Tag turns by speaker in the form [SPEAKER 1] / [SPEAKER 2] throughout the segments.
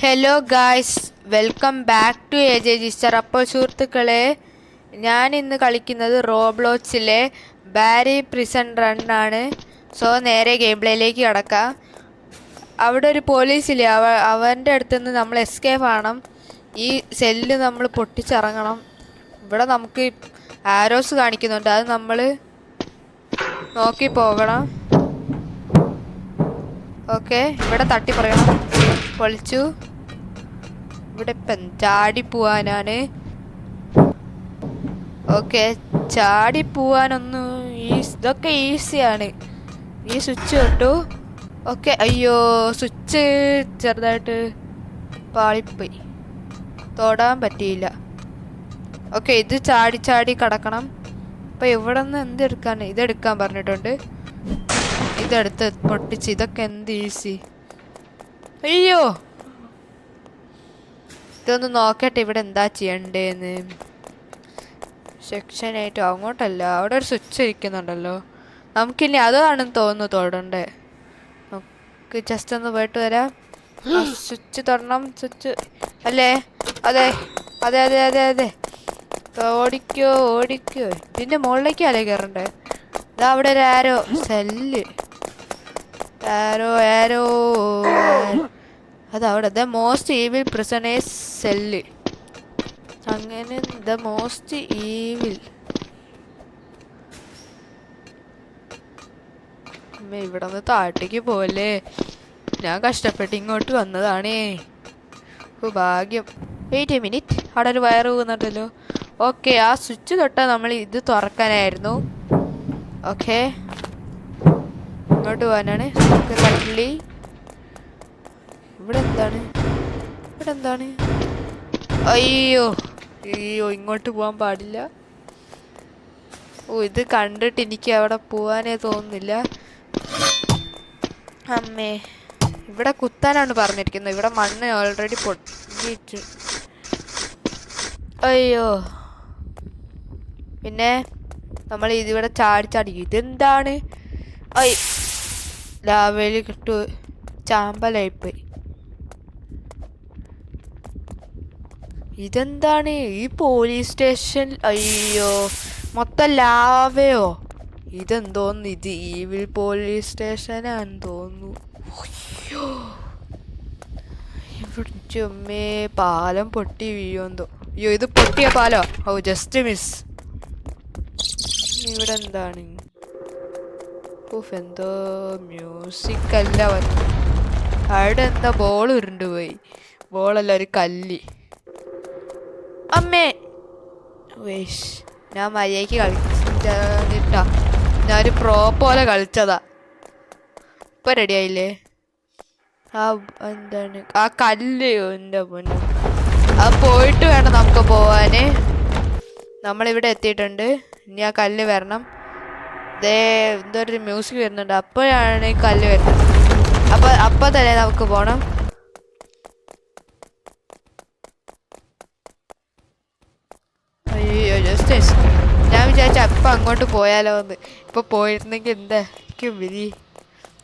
[SPEAKER 1] Hello guys, welcome back to AJ ജിസ്റ്റർ. അപ്പോൾ സുഹൃത്തുക്കളെ, ഞാൻ ഇന്ന് കളിക്കുന്നത് റോബ്ലോക്സിലെ ബാരി പ്രിസൺ റൺ ആണ്. സോ നേരെ ഗെയിം പ്ലേയിലേക്ക് കടക്കാം. അവിടെ ഒരു പോലീസില്ലേ, അവൻ്റെ അടുത്തുനിന്ന് നമ്മൾ എസ്കേപ്പ് ആവണം. ഈ സെല്ല് നമ്മൾ പൊട്ടിച്ചിറങ്ങണം. ഇവിടെ നമുക്ക് ആരോസ് കാണിക്കുന്നുണ്ട്, അത് നമ്മൾ നോക്കി പോകണം. ഓക്കെ, ഇവിടെ തട്ടി പറയണം. പൊളിച്ചു. ഇവിടെ ഇപ്പം ചാടി പോവാനാണ്. ഓക്കെ, ചാടി പോവാനൊന്നും ഇതൊക്കെ ഈസിയാണ്. ഈ സ്വിച്ച് തൊട്ടു. ഓക്കെ, അയ്യോ സ്വിച്ച് ചെറുതായിട്ട് പാളിപ്പോയി, തൊടാൻ പറ്റിയില്ല. ഓക്കെ, ഇത് ചാടി ചാടി കിടക്കണം. അപ്പം ഇവിടെ നിന്ന് എന്തെടുക്കാൻ, ഇതെടുക്കാൻ പറഞ്ഞിട്ടുണ്ട്. ഇതെടുത്ത് പൊട്ടിച്ച്, ഇതൊക്കെ എന്ത് ഈസി. അയ്യോ, ഇതൊന്ന് നോക്കട്ടെ ഇവിടെ എന്താ ചെയ്യണ്ടേന്ന്. സെക്ഷനായിട്ട് അങ്ങോട്ടല്ല, അവിടെ ഒരു സ്വിച്ച് ഇരിക്കുന്നുണ്ടല്ലോ. നമുക്കിനി അതാണെന്ന് തോന്നുന്നു തൊടണ്ടേ. നമുക്ക് ജസ്റ്റ് ഒന്ന് പോയിട്ട് വരാം. സ്വിച്ച് തൊടണം. സ്വിച്ച് അല്ലേ? അതെ അതെ അതെ അതെ അതെ. ഓടിക്കോ ഓടിക്കോ. ഇതിൻ്റെ മുകളിലേക്കല്ലേ കയറണ്ടേ? ഇതാ അവിടെ ഒരു ആരോ സെല്ല്. ആരോ ആരോ അതവിടെ the most evil prisoners cell. അങ്ങനെ ദ മോസ്റ്റ് ഈവിൽ. ഇവിടെ നിന്ന് താഴത്തേക്ക് പോവല്ലേ. ഞാൻ കഷ്ടപ്പെട്ട് ഇങ്ങോട്ട് വന്നതാണേ. ഭാഗ്യം. വെയിറ്റ് എ മിനിറ്റ്, അവിടെ ഒരു വയറ് പോകുന്നുണ്ടല്ലോ. ഓക്കെ, ആ സ്വിച്ച് തൊട്ടാൽ നമ്മൾ ഇത് തുറക്കാനായിരുന്നു. ഓക്കെ, ഇങ്ങോട്ട് പോകാനാണ്. കട്ടിലി. ഇവിടെ എന്താണ്? ഇവിടെ എന്താണ്? അയ്യോ അയ്യോ, ഇങ്ങോട്ട് പോകാൻ പാടില്ല. ഓ, ഇത് കണ്ടിട്ട് എനിക്ക് അവിടെ പോവാനേ തോന്നുന്നില്ല. അമ്മേ, ഇവിടെ കുത്താനാണ് പറഞ്ഞിരിക്കുന്നത്. ഇവിടെ മണ്ണ് ഓൾറെഡി പൊട്ടിട്ട്. അയ്യോ, പിന്നെ നമ്മൾ ഇതിവിടെ ചാടി ചാടി. ഇതെന്താണ്? ലാവയിൽ കിട്ടു ചാമ്പലായിപ്പോയി. ഇതെന്താണ് ഈ പോലീസ് സ്റ്റേഷൻ? അയ്യോ, മൊത്തം ലാവയോ? ഇതെന്തോന്ന്, ഇത് ഈവിൽ പോലീസ് സ്റ്റേഷനാന്ന് തോന്നുന്നു. അയ്യോ, ഇവിടെ ചുമ്മേ പാലം പൊട്ടി വീഴുമെന്തോ. അയ്യോ, ഇത് പൊട്ടിയ പാലോ? ഓ, ജസ്റ്റ് മിസ്. ഇവിടെ എന്താണ്? എന്തോ മ്യൂസിക് അല്ല വന്നു. അവിടെ എന്താ ബോൾ ഉരുണ്ടുപോയി. ബോളല്ല, ഒരു കല്ല്. അമ്മേ, വേഷ്, ഞാൻ മര്യാദയ്ക്ക് കളിച്ചിട്ടാ. ഞാനൊരു പ്രോ പോലെ കളിച്ചതാ. ഇപ്പം റെഡി ആയില്ലേ? ആ എന്താണ് ആ കല്ല്? എൻ്റെ പൊന്നു, അത് പോയിട്ട് വേണം നമുക്ക് പോവാന്. നമ്മളിവിടെ എത്തിയിട്ടുണ്ട്. ഇനി ആ കല്ല് വരണം. ദേ എന്തോ ഒരു മ്യൂസിക് വരുന്നുണ്ട്. അപ്പോഴാണ് ഈ കല്ല് വരുന്നത്. അപ്പം തന്നെ നമുക്ക് പോകണം. അയ്യോ, ജസ്റ്റ് ഞാൻ വിചാരിച്ച അപ്പം അങ്ങോട്ട് പോയാലോ എന്ന്. ഇപ്പം പോയിരുന്നെങ്കിൽ എന്തായിരിക്കും വിധി?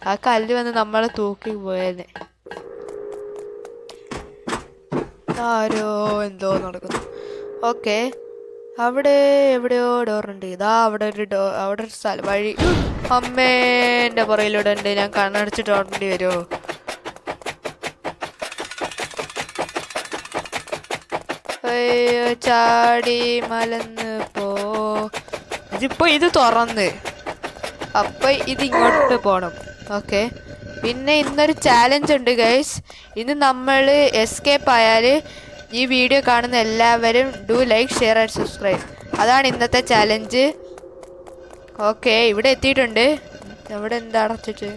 [SPEAKER 1] ആ കല്ല് വന്ന് നമ്മളെ തൂക്കി പോയേനെ. ആരോ എന്തോ നടക്കുന്നു. ഓക്കെ, അവിടെ എവിടെയോ ഡോറുണ്ട്. ഇതാ അവിടെ ഒരു സ്ഥലം വഴി. അമ്മേ, എൻ്റെ പുറയിലൂടെ ഉണ്ട്. ഞാൻ കണ്ണടച്ചിട്ട് ഓടേണ്ടി വരുമോ? അയ്യോ, ചാടി മലന്ന് പോ. ഇതിപ്പോൾ ഇത് തുറന്ന്, അപ്പം ഇതിങ്ങോട്ട് പോകണം. ഓക്കെ, പിന്നെ ഇന്നൊരു ചാലഞ്ച് ഉണ്ട് ഗൈസ്. ഇന്ന് നമ്മൾ എസ്കേപ്പ് ആയാൽ ഈ വീഡിയോ കാണുന്ന എല്ലാവരും do like, share and subscribe. അതാണ് ഇന്നത്തെ ചാലഞ്ച്. ഓക്കെ, ഇവിടെ എത്തിയിട്ടുണ്ട്. ഇവിടെ എന്താ അടച്ചിട്ട്?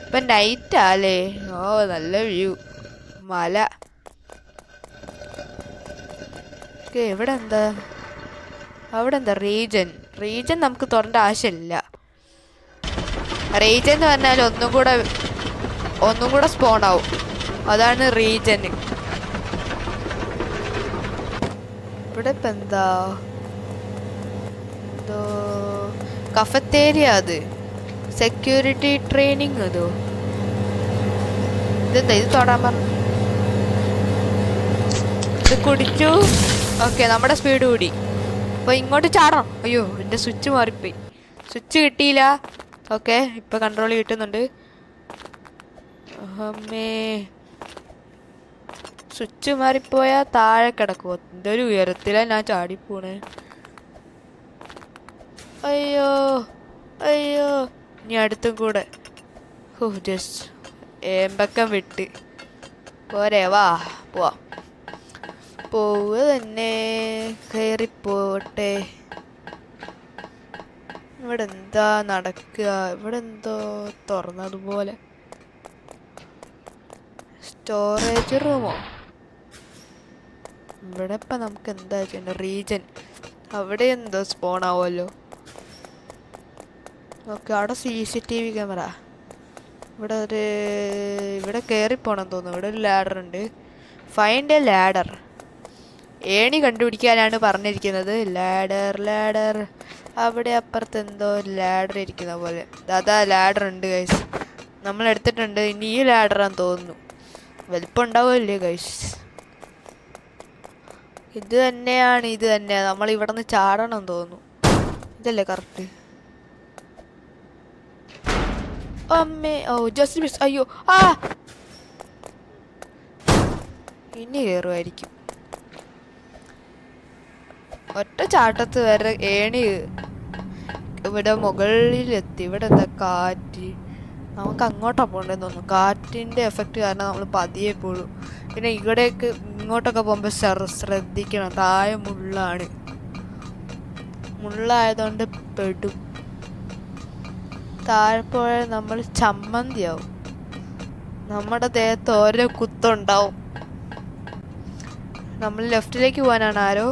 [SPEAKER 1] ഇപ്പം നൈറ്റാല്ലേ? ഓ, നല്ല വ്യൂ, മല. ഓക്കെ, ഇവിടെ എന്താ? അവിടെ എന്താ? റീജൻ നമുക്ക് തുറണ്ട ആവശ്യമില്ല. റീജൻ എന്ന് പറഞ്ഞാൽ ഒന്നും കൂടെ സ്പോൺ ആവും. അതാണ് റീജൻ. ഇവിടെ ഇപ്പം എന്താ? എന്തോ കഫത്തേരിയ. അത് സെക്യൂരിറ്റി ട്രെയിനിങ്. അതോ ഇതെന്താ? ഇത് തൊടാൻ പറഞ്ഞു. ഇത് കുടിച്ചു. ഓക്കെ, നമ്മുടെ സ്പീഡ് കൂടി. അപ്പോൾ ഇങ്ങോട്ട് ചാടണം. അയ്യോ, എൻ്റെ സ്വിച്ച് മാറിപ്പോയി. സ്വിച്ച് കിട്ടിയില്ല. ഓക്കെ, ഇപ്പോൾ കൺട്രോൾ കിട്ടുന്നുണ്ട്. അമ്മേ, സ്വിച്ച് മാറിപ്പോയാൽ താഴെ കിടക്കുമോ? എന്തൊരു ഉയരത്തിലാണ് ഞാൻ ചാടിപ്പോണേ. അയ്യോ അയ്യോ, ഇനി അടുത്തും കൂടെ. ജസ്റ്റ് ഏമ്പക്കം വിട്ട് പോരെ. വാ പോവാ, പോവുക തന്നെ. കയറിപ്പോട്ടെ. ഇവിടെ എന്താ നടക്കുക? ഇവിടെ എന്തോ തുറന്നതുപോലെ. സ്റ്റോറേജ് റൂമോ? ഇവിടെ ഇപ്പം നമുക്ക് എന്താ ചെയ്യണ്ട? റീജൻ അവിടെ എന്തോ സ്പോൺ ആവുമല്ലോ. ഓക്കെ, അവിടെ CCTV ക്യാമറ. ഇവിടെ കയറിപ്പോണം തോന്നുന്നു. ഇവിടെ ഒരു ലാഡർ ഉണ്ട്. Find A ladder. ഏണി കണ്ടുപിടിക്കാനാണ് പറഞ്ഞിരിക്കുന്നത്. ലാഡർ അവിടെ അപ്പുറത്ത് എന്തോ ഒരു ലാഡർ ഇരിക്കുന്ന പോലെ. അതാ ലാഡർ ഉണ്ട് ഗൈസ്, നമ്മൾ എടുത്തിട്ടുണ്ട്. ഇനി ഈ ലാഡറാന്ന് തോന്നുന്നു. വലിപ്പം ഉണ്ടാവുമല്ലേ ഗൈസ്? ഇത് തന്നെയാണ്. നമ്മൾ ഇവിടെ നിന്ന് ചാടണം തോന്നുന്നു. ഇതല്ലേ കറക്റ്റ്? അമ്മേ, ഓ ജസ്റ്റ് മിസ്. അയ്യോ, ഇനി കയറുമായിരിക്കും. ഒറ്റ ചാട്ടത്ത് വരെ ഏണി ഇവിടെ മുകളിലെത്തി. ഇവിടെ എന്താ കാറ്റ്? നമുക്ക് അങ്ങോട്ടാണ് പോകേണ്ടതെന്ന് തോന്നുന്നു. കാറ്റിൻ്റെ എഫക്റ്റ് കാരണം നമ്മൾ പതിയെ പോളും. പിന്നെ ഇങ്ങോട്ടൊക്കെ പോകുമ്പോൾ ശ്രദ്ധിക്കണം. താഴെ മുള്ളായതുകൊണ്ട് പെടും. താഴെ പോയാൽ നമ്മൾ ചമ്മന്തിയാവും. നമ്മുടെ ദേഹത്ത് ഓരോ കുത്തുണ്ടാവും. നമ്മൾ ലെഫ്റ്റിലേക്ക് പോകാനാണ് ആരോ.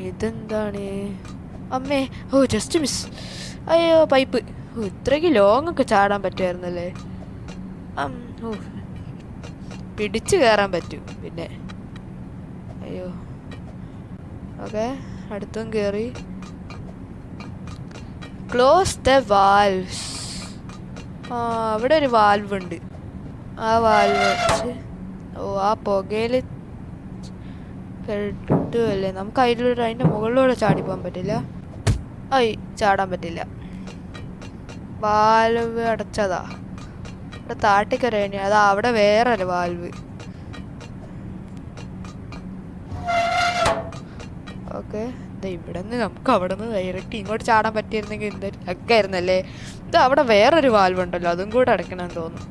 [SPEAKER 1] ഇതെന്താണ്? അമ്മേ, ഓ ജസ്റ്റ് മിസ്. അയ്യോ, പൈപ്പ്. ഇത്രയ്ക്ക് ലോങ്ങൊക്കെ ചാടാൻ പറ്റുമായിരുന്നല്ലേ. ഓ, പിടിച്ചു കയറാൻ പറ്റും പിന്നെ. അയ്യോ, ഓക്കെ, അടുത്തും കയറി. Close the valves. അവിടെ ഒരു വാൽവ് ഉണ്ട്. ആ വാൽവ് വെച്ച് ആ പുകയിൽ പെട്ടുമല്ലേ. നമുക്ക് അതിൻ്റെ മുകളിലൂടെ ചാടി പോകാൻ പറ്റില്ല. ചാടാൻ പറ്റില്ല. വാൽവ് അടച്ചതാ. ഇവിടെ താട്ടിക്കരേണി. അതാ അവിടെ വേറൊരു വാൽവ്. ഓക്കെ, ഇവിടെ നിന്ന് നമുക്ക് അവിടെ നിന്ന് ഡയറക്റ്റ് ഇങ്ങോട്ട് ചാടാൻ പറ്റിയിരുന്നെങ്കിൽ എന്തൊരു ലക്കായിരുന്നല്ലേ. ഇത് അവിടെ വേറൊരു വാൽവ് ഉണ്ടല്ലോ, അതും കൂടെ അടയ്ക്കണമെന്ന് തോന്നുന്നു.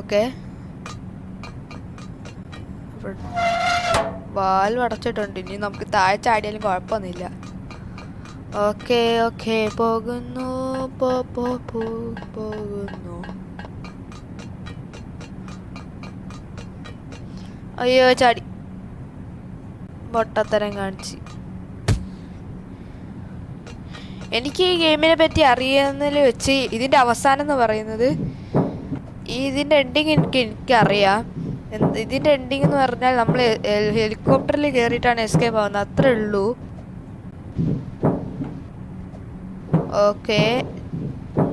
[SPEAKER 1] ഓക്കെ, വാൽവ് അടച്ചിട്ടുണ്ട്. ഇനി നമുക്ക് താഴെ ചാടിയാലും കുഴപ്പമൊന്നുമില്ല. ഓക്കെ, പോകുന്നു. അയ്യോ, ചാടി. പൊട്ടത്തരം കാണിച്ച്. എനിക്ക് ഈ ഗെയിമിനെ പറ്റി അറിയാവുന്നതിൽ വെച്ച് ഇതിൻ്റെ അവസാനം എന്ന് പറയുന്നത്, ഇതിൻ്റെ എൻഡിങ് എനിക്കറിയാം. ഇതിൻ്റെ എൻഡിങ് എന്ന് പറഞ്ഞാൽ നമ്മൾ ഹെലികോപ്റ്ററിൽ കയറിയിട്ടാണ് എസ്കേപ്പ് ആവുന്നത്, അത്രേ ഉള്ളൂ. ഓക്കെ,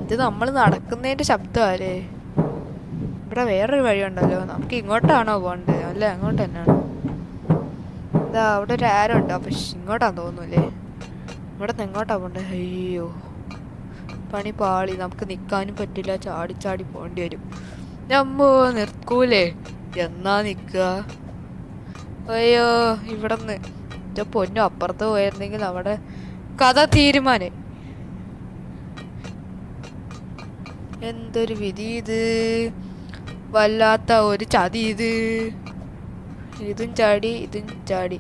[SPEAKER 1] ഇത് നമ്മൾ നടക്കുന്നതിൻ്റെ ശബ്ദമല്ലേ. ഇവിടെ വേറൊരു വഴിയുണ്ടല്ലോ. നമുക്ക് ഇങ്ങോട്ടാണോ പോകേണ്ടത്? അല്ല, അങ്ങോട്ട് തന്നെയാണ്. അവിടെ ഒരു ആരോ ഉണ്ട്. പക്ഷെ ഇങ്ങോട്ടാന്ന് തോന്നുന്നല്ലേ. ഇവിടെ നിന്ന് എങ്ങോട്ടാ പോണ്ടേ? അയ്യോ, പണി പാളി. നമുക്ക് നിൽക്കാനും പറ്റില്ല. ചാടി പോകേണ്ടി വരും. നമ്മോ നിർക്കൂലേ? എന്നാ നിൽക്കുക? അയ്യോ, ഇവിടെ നിന്ന് എൻ്റെ പൊന്നും അപ്പുറത്ത് പോയിരുന്നെങ്കിൽ അവിടെ കഥ തീരുമാനം. എന്തൊരു വിധി ഇത്! വല്ലാത്ത ഒരു ചതി ഇത്. ഇതും ചാടി.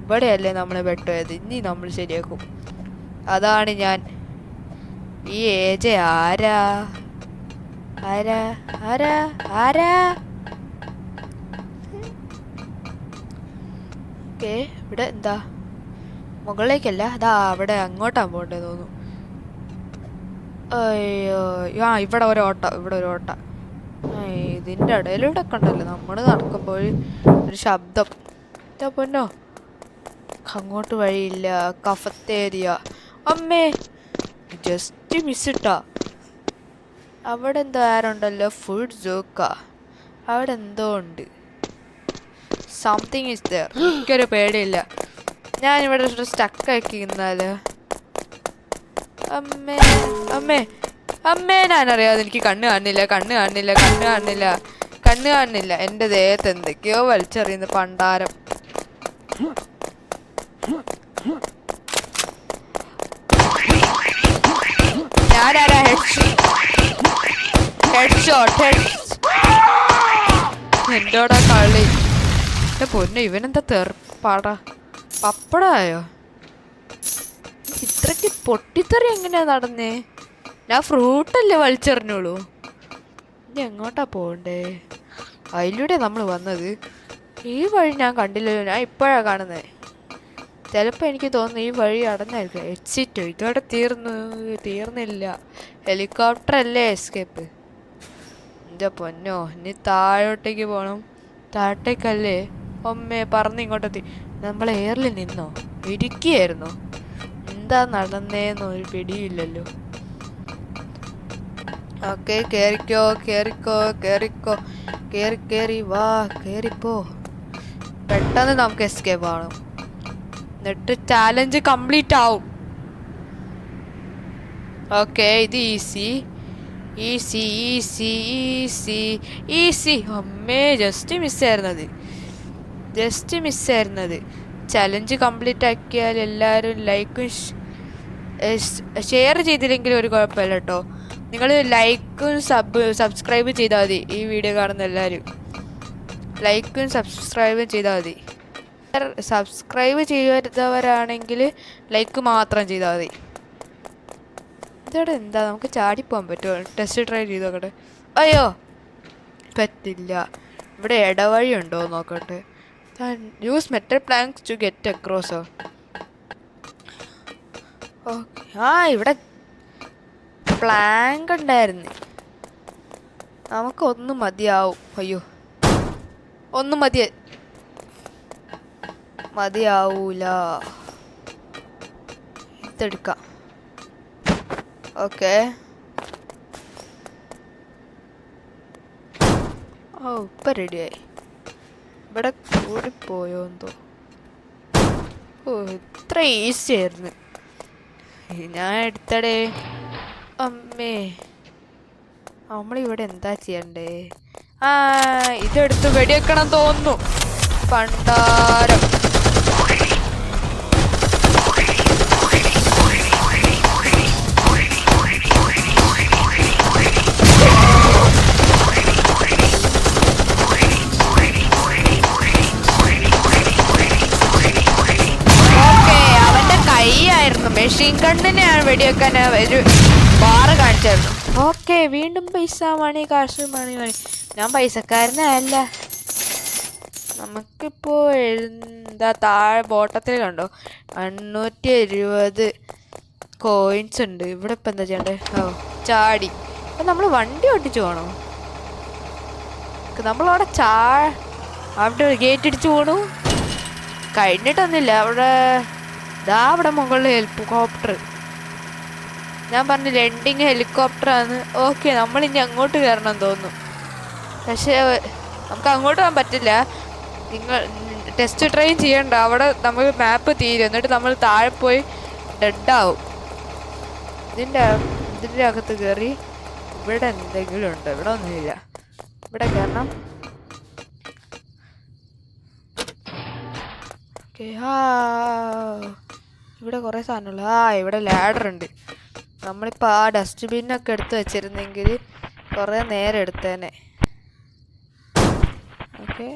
[SPEAKER 1] ഇവിടെയല്ലേ നമ്മളെ പെട്ടുപോയത്. ഇനി നമ്മൾ ശരിയാക്കും. അതാണ് ഞാൻ. ഈ ഏജ് ആരാ? ഓക്കെ, ഇവിടെ എന്താ? മുകളിലേക്കല്ല, അതാ അവിടെ അങ്ങോട്ടാണ് പോകേണ്ടത് തോന്നുന്നു. അയ്യോ, ഇവിടെ ഒരു ഓട്ട. ഇതിൻ്റെ ഇടയിലൂടെ ഒക്കെ ഉണ്ടല്ലോ നമ്മൾ നടക്കുമ്പോൾ ഒരു ശബ്ദം. എന്താ പൊന്നോ, അങ്ങോട്ട് വഴിയില്ല. കഫത്തേരിയ. അമ്മേ, ജസ്റ്റ് മിസ്സിട്ടാ. അവിടെ എന്തോ ആരുണ്ടല്ലോ. ഫുഡ് ജോക്ക. അവിടെ എന്തോ ഉണ്ട്. Something is there. എനിക്കൊരു പേടിയില്ല. ഞാനിവിടെ സ്റ്റക്കാക്കി ഇന്നാല്. അമ്മേ അമ്മേ അമ്മേ, ഞാനറിയാതെ എനിക്ക് കണ്ണ് കാണുന്നില്ല. എൻ്റെ ദേഹത്ത് എന്തൊക്കെയോ വലിച്ചെറിയുന്ന പണ്ടാരം. ഞാനാരാ? ഹെഡ്ഷോട്ട്. എന്റോടാ കളി. എന്റെ പൊന്നെ, ഇവനെന്താ തെറുപ്പാടാ? പപ്പടായോ? ഇത്രക്ക് പൊട്ടിത്തെറി എങ്ങനെയാ നടന്നേ? ഞാൻ ഫ്രൂട്ടല്ലേ വലിച്ചെറിഞ്ഞോളൂ. ഇനി എങ്ങോട്ടാ പോണ്ടേ? അതിലൂടെ നമ്മൾ വന്നത്. ഈ വഴി ഞാൻ കണ്ടില്ലല്ലോ, ഞാൻ ഇപ്പോഴാണ് കാണുന്നത്. ചിലപ്പോൾ എനിക്ക് തോന്നുന്നു ഈ വഴി അടഞ്ഞായിരിക്കും. എക്സിറ്റ്. ഇതോടെ തീർന്നില്ല. ഹെലികോപ്റ്റർ അല്ലേ എസ്കേപ്പ്? എൻ്റെ പൊന്നോ, ഇനി താഴോട്ടേക്ക് പോകണം. താഴോട്ടേക്കല്ലേ? അമ്മേ, പറന്ന് ഇങ്ങോട്ടെത്തി. നമ്മൾ എയറിൽ നിന്നോ? ഇരിക്കുകയായിരുന്നോ? എന്താ നടന്നേന്ന് ഒരു പിടിയില്ലല്ലോ. ഓക്കെ, കേറി വാ, കേറിപ്പോ. പെട്ടെന്ന് നമുക്ക് എസ്കേപ്പ് ആവണം, എന്നിട്ട് ചാലഞ്ച് കംപ്ലീറ്റ് ആവും. ഓക്കെ, ഇത് ഈസി. അമ്മേ, ജസ്റ്റ് മിസ്സായിരുന്നത്. ചലഞ്ച് കംപ്ലീറ്റ് ആക്കിയാൽ എല്ലാവരും ലൈക്കും ഷെയർ ചെയ്തില്ലെങ്കിലും ഒരു കുഴപ്പമില്ല കേട്ടോ. നിങ്ങൾ ലൈക്കും സബ്സ്ക്രൈബ് ചെയ്താൽ മതി. ഈ വീഡിയോ കാണുന്ന എല്ലാവരും ലൈക്കും സബ്സ്ക്രൈബും ചെയ്താൽ മതി. സബ്സ്ക്രൈബ് ചെയ്യാത്തവരാണെങ്കിൽ ലൈക്ക് മാത്രം ചെയ്താൽ മതി. ഇതോടെ എന്താ, നമുക്ക് ചാടിപ്പോകാൻ പറ്റുമോ? ടെസ്റ്റ് ട്രൈ ചെയ്ത് നോക്കട്ടെ. അയ്യോ, പറ്റില്ല. ഇവിടെ ഇടവഴി ഉണ്ടോ നോക്കട്ടെ. Use metal planks to get അക്രോസോ. ഓക്കെ, ഇവിടെ പ്ലാങ്ക് ഉണ്ടായിരുന്നു. നമുക്ക് ഒന്നും മതിയാവും. അയ്യോ, ഒന്നും മതിയാവൂല. ഇതെടുക്കാം. ഓക്കെ, ഇപ്പം റെഡിയായി. ഇവിടെ കൂടിപ്പോയോ എന്തോ. ഇത്ര ഈസി ആയിരുന്നു. ഞാൻ എടുത്തടേ. അമ്മേ, നമ്മളിവിടെ എന്താ ചെയ്യണ്ടേ? ഇതെടുത്ത് വെടിവെക്കണം തോന്നുന്നു. പണ്ടാരം. മെഷീൻ കണ്ണിനെയാണ് വെടിവെക്കാൻ ഒരു ബാറ് കാണിച്ചായിരുന്നു. ഓക്കെ, വീണ്ടും പൈസ മണി. ഞാൻ പൈസക്കാരനല്ല. നമുക്കിപ്പോൾ എന്താ താഴെ ബോട്ടത്തിൽ കണ്ടോ 870 കോയിൻസ് ഉണ്ട്. ഇവിടെ ഇപ്പം എന്താ ചെയ്യണ്ടേ? ചാടി. അപ്പം നമ്മൾ വണ്ടി ഓട്ടിച്ചു പോകണോ? നമ്മളവിടെ അവിടെ ഗേറ്റ് ഇടിച്ചു പോണു. കഴിഞ്ഞിട്ടൊന്നുമില്ല. അവിടെ മുകളിൽ ഹെലികോപ്റ്റർ. ഞാൻ പറഞ്ഞു ലെൻഡിങ് ഹെലികോപ്റ്ററാണ്. ഓക്കെ, നമ്മളിനി അങ്ങോട്ട് കയറണം തോന്നുന്നു. പക്ഷേ നമുക്ക് അങ്ങോട്ട് പോകാൻ പറ്റില്ല. നിങ്ങൾ ടെസ്റ്റ് ട്രെയിൻ ചെയ്യണ്ട. അവിടെ നമ്മൾ മാപ്പ് തീരും. എന്നിട്ട് നമ്മൾ താഴെ പോയി ഡെഡാവും. ഇതിൻ്റെ അകത്ത് കയറി ഇവിടെ എന്തെങ്കിലും ഉണ്ട്? ഇവിടെ ഒന്നുമില്ല. ഇവിടെ കയറണം. ഓക്കെ, ഇവിടെ കുറേ സാധനമുള്ള. ഇവിടെ ലാഡർ ഉണ്ട്. നമ്മളിപ്പോൾ ആ ഡസ്റ്റ്ബിന്നൊക്കെ എടുത്ത് വെച്ചിരുന്നെങ്കിൽ കുറേ നേരം എടുത്തേനെ. ഓക്കെ,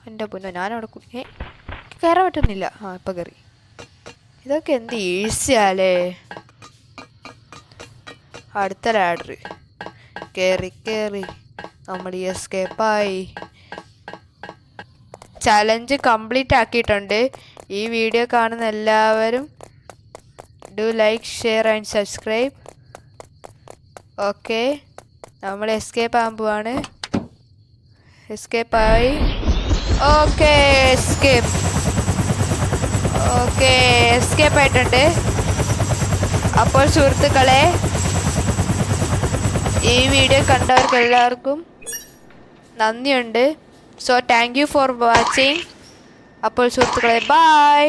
[SPEAKER 1] എൻ്റെ പൊന്നോ, ഞാനവിടെ കയറാൻ പറ്റുന്നില്ല. ഇപ്പം കയറി. ഇതൊക്കെ എന്ത് ഈസിയാലേ. അടുത്ത ലാഡർ കയറി നമ്മൾ എസ്കേപ്പായി. ചലഞ്ച് കംപ്ലീറ്റ് ആക്കിയിട്ടുണ്ട്. ഈ വീഡിയോ കാണുന്ന എല്ലാവരും do like, share and subscribe. Okay, നമ്മൾ എസ്കേപ്പ് ആകാൻ പോവാണ്. എസ്കേപ്പായി. ഓക്കെ, എസ്കേപ്പ് ആയിട്ടുണ്ട്. അപ്പോൾ സുഹൃത്തുക്കളെ, ഈ വീഡിയോ കണ്ടവർക്ക് എല്ലാവർക്കും നന്ദിയുണ്ട്. So thank you for watching. അപ്പോൾ സുഹൃത്തുക്കളെ ബൈ.